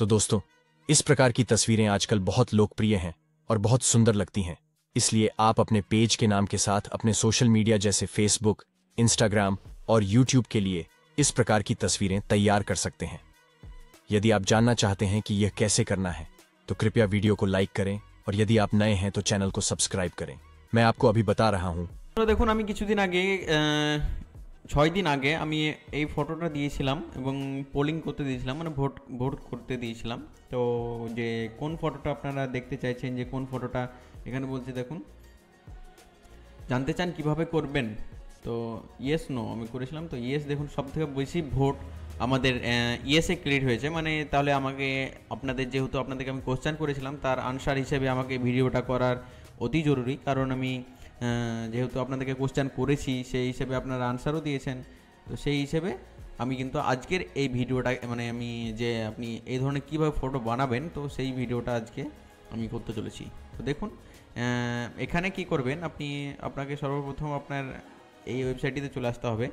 तो दोस्तों, इस प्रकार की तस्वीरें आजकल बहुत लोकप्रिय हैं और बहुत सुंदर लगती हैं। इसलिए आप अपने पेज के नाम के साथ अपने सोशल मीडिया जैसे फेसबुक, इंस्टाग्राम और यूट्यूब के लिए इस प्रकार की तस्वीरें तैयार कर सकते हैं। यदि आप जानना चाहते हैं कि यह कैसे करना है तो कृपया वीडियो को लाइक करें और यदि आप नए हैं तो चैनल को सब्सक्राइब करें। मैं आपको अभी बता रहा हूं। তো দেখুন আমি কিছুদিন আগে 6 দিন আগে আমি এই ফটোটা দিয়েছিলাম এবং পোলিং করতে দিয়েছিলাম, মানে ভোট ভোট করতে দিয়েছিলাম। তো যে কোন ফটোটা আপনারা দেখতে চাইছেন, যে কোন ফটোটা এখানে বলছে দেখুন, জানতে চান কিভাবে করবেন। তো ইয়েস নো আমি করেছিলাম। তো ইয়েস দেখুন, সবথেকে বেশি ভোট আমাদের ইয়েসে ক্রেডিট হয়েছে। মানে তাহলে আমাকে আপনাদের, যেহেতু আপনাদেরকে আমি কোশ্চেন করেছিলাম, তার আনসার হিসেবে আমাকে ভিডিওটা করার অতি জরুরি। কারণ আমি যেহেতু আপনাদেরকে কোশ্চেন করেছি, সেই হিসেবে আপনারা আনসারও দিয়েছেন। তো সেই হিসেবে আমি কিন্তু আজকের এই ভিডিওটা, মানে আমি যে আপনি এই ধরনের কীভাবে ফটো বানাবেন, তো সেই ভিডিওটা আজকে আমি করতে চলেছি। তো দেখুন এখানে কি করবেন, আপনাকে সর্বপ্রথম আপনার এই ওয়েবসাইটটিতে চলে আসতে হবে।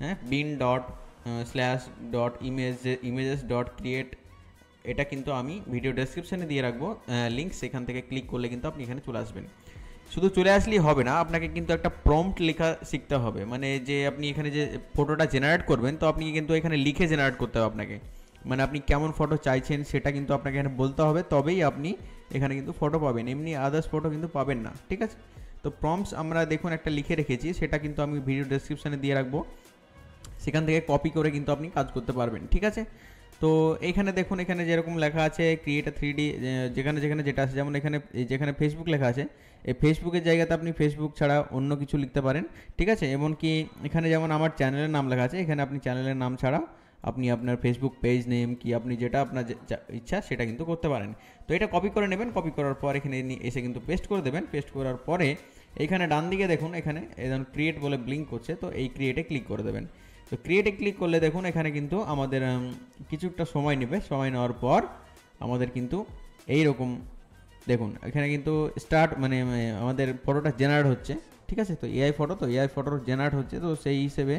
হ্যাঁ, bin./images.create, এটা কিন্তু আমি ভিডিও ডেসক্রিপশানে দিয়ে রাখবো লিঙ্ক, সেখান থেকে ক্লিক করলে কিন্তু আপনি এখানে চলে আসবেন। শুধু চলে আসলেই হবে না, আপনাকে কিন্তু একটা প্রম্পট লেখা শিখতে হবে। মানে যে আপনি এখানে যে ফটোটা জেনারেট করবেন, তো আপনি কিন্তু এখানে লিখে জেনারেট করতে হবে আপনাকে। মানে আপনি কেমন ফটো চাইছেন সেটা কিন্তু আপনাকে এখানে বলতে হবে, তবেই আপনি এখানে কিন্তু ফটো পাবেন, এমনি আদার্স ফটো কিন্তু পাবেন না। ঠিক আছে, তো প্রম্পটস আমরা দেখুন একটা লিখে রেখেছি, সেটা কিন্তু আমি ভিডিও ডেসক্রিপশানে দিয়ে রাখবো, সেখান থেকে কপি করে কিন্তু আপনি কাজ করতে পারবেন। ঠিক আছে, তো এইখানে দেখুন, এখানে যেরকম লেখা আছে ক্রিয়েট আ 3D, যেখানে যেখানে যেটা আছে, যেমন এখানে যেখানে ফেসবুক লেখা আছে, এই ফেসবুকের জায়গাতে আপনি ফেসবুক ছাড়া অন্য কিছু লিখতে পারেন। ঠিক আছে, এমনকি এখানে যেমন আমার চ্যানেলের নাম লেখা আছে, এখানে আপনি চ্যানেলের নাম ছাড়াও আপনি আপনার ফেসবুক পেজ নেম কি আপনি যেটা আপনার ইচ্ছা সেটা কিন্তু করতে পারেন। তো এটা কপি করে নেবেন, কপি করার পর এখানে এসে কিন্তু পেস্ট করে দেবেন। পেস্ট করার পরে এইখানে ডান দিকে দেখুন, এখানে যেমন ক্রিয়েট বলে ব্লিঙ্ক করছে, তো এই ক্রিয়েটে ক্লিক করে দেবেন। তো ক্রিয়েটে ক্লিক করলে দেখুন এখানে কিন্তু আমাদের কিছুটা সময় নেবে। সময় নেওয়ার পর আমাদের কিন্তু এই রকম দেখুন, এখানে কিন্তু স্টার্ট, মানে আমাদের ফটোটা জেনারেট হচ্ছে। ঠিক আছে, তো এআই ফটো, তো এআই ফটোর জেনারেট হচ্ছে। তো সেই হিসেবে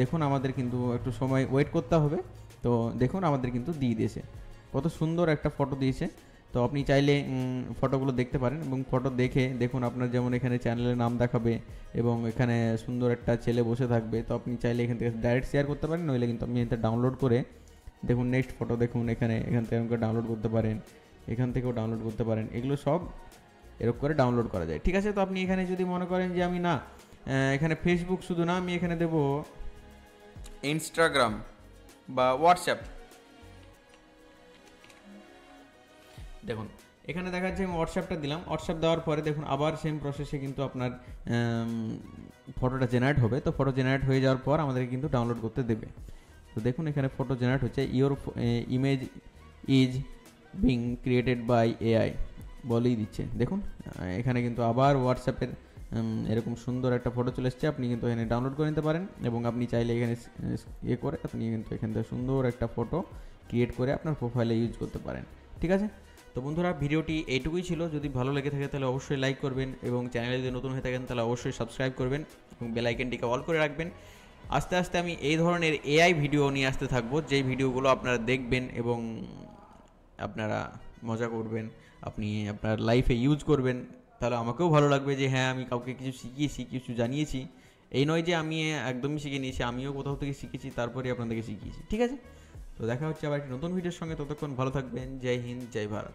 দেখুন আমাদের কিন্তু একটু সময় ওয়েট করতে হবে। তো দেখুন আমাদের কিন্তু দিয়ে দিয়েছে, কত সুন্দর একটা ফটো দিয়েছে। তো আপনি চাইলে ফটোগুলো দেখতে পারেন এবং ফটো দেখে দেখুন আপনার যেমন এখানে চ্যানেলের নাম দেখাবে এবং এখানে সুন্দর একটা ছেলে বসে থাকবে। তো আপনি চাইলে এখান থেকে ডাইরেক্ট শেয়ার করতে পারেন, নইলে কিন্তু আপনি এখান থেকে ডাউনলোড করে দেখুন নেক্সট ফটো দেখুন, এখান থেকে ডাউনলোড করতে পারেন, এখান থেকেও ডাউনলোড করতে পারেন। এগুলো সব এরকম করে ডাউনলোড করা যায়। ঠিক আছে, তো আপনি এখানে যদি মনে করেন যে আমি না, এখানে ফেসবুক শুধু না, আমি এখানে দেবো ইনস্টাগ্রাম বা হোয়াটসঅ্যাপ। দেখুন এখানে দেখা যাচ্ছে আমি হোয়াটসঅ্যাপটা দিলাম। হোয়াটসঅ্যাপ দেওয়ার পরে দেখুন আবার সেম প্রসেসে কিন্তু আপনার ফটোটা জেনারেট হবে। তো ফটো জেনারেট হয়ে যাওয়ার পর আমাদেরকে কিন্তু ডাউনলোড করতে দেবে। তো দেখুন এখানে ফটো জেনারেট হচ্ছে, your image is being created by AI বলেই দিচ্ছে। দেখুন এখানে কিন্তু আবার হোয়াটসঅ্যাপের এরকম সুন্দর একটা ফটো চলে এসছে, আপনি কিন্তু এখানে ডাউনলোড করে নিতে পারেন এবং আপনি চাইলে এখানে করে আপনি কিন্তু এখান থেকে সুন্দর একটা ফটো ক্রিয়েট করে আপনার প্রোফাইলে ইউজ করতে পারেন। ঠিক আছে, তো বন্ধুরা ভিডিওটি এইটুকুই ছিল। যদি ভালো লেগে থাকে তাহলে অবশ্যই লাইক করবেন এবং চ্যানেলে যদি নতুন হয়ে থাকেন তাহলে অবশ্যই সাবস্ক্রাইব করবেন এবং বেল আইকনটিকে অল করে রাখবেন। আস্তে আস্তে আমি এই ধরনের এআই ভিডিও নিয়ে আসতে থাকবো, যেই ভিডিওগুলো আপনারা দেখবেন এবং আপনারা মজা করবেন, আপনি আপনার লাইফে ইউজ করবেন। তাহলে আমাকেও ভালো লাগবে যে হ্যাঁ, আমি কাউকে কিছু শিখিয়েছি, কিছু জানিয়েছি। এই নয় যে আমি একদমই শিখে নিয়েছি, আমিও কোথাও থেকে শিখেছি, তারপরে আপনাদেরকে শিখিয়েছি। ঠিক আছে, তো দেখা হচ্ছে আবার একটি নতুন ভিডিওর সঙ্গে। ততক্ষণ ভালো থাকবেন। জয় হিন্দ, জয় ভারত।